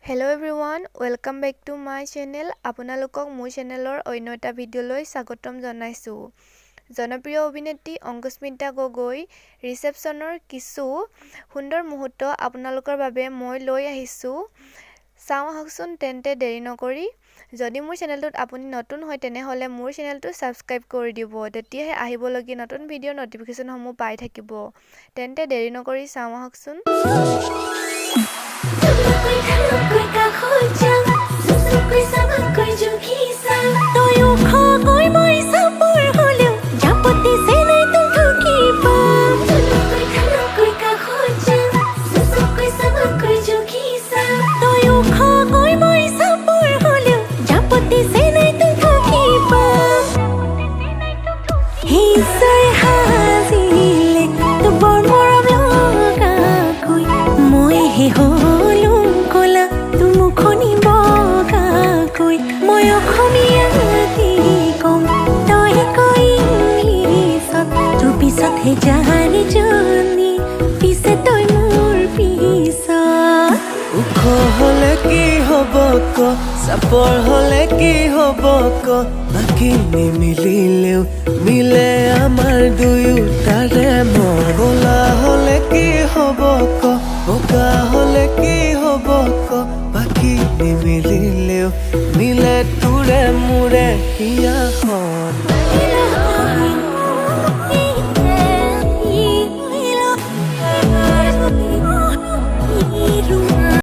Hello everyone, welcome back to my channel. আপোনালোকক মোৰ চেনেলৰ অন্য এটা ভিডিঅ'লৈ স্বাগতম জনাইছো। জনপ্ৰিয় অভিনেত্ৰী angusmita গগৈ ৰিসেপশ্যনৰ কিছু সুন্দৰ মুহূৰ্ত আপোনালোকৰ বাবে মই লৈ আহিছো। চাওঁ আহকচোন তেন্তে দেৰি নকৰি। যদি মোৰ চেনেলটোত আপুনি নতুন হয় তেনেহলে মোৰ চেনেলটো সাবস্ক্ৰাইব কৰি দিব। তেতিয়াহে আহিবলগীয়া নতুন ভিডিঅ'ৰ নটিফিকেশনসমূহ পাই থাকিব। তেন্তে দেৰি নকৰি চাওঁ আহকচোন। জানি জানি পিছে তই মোৰ পিছা উখ হলে কি হব ক চাপৰ হলে কি হব ক বাকি নিমিলিলেও মিলে আমাৰ দুয়োটাৰে মন বলা হলে কি হব ক বগা হলে কি হব ক বাকি নিমিলিলেও মিলে তোৰে মোৰে হিয়াখন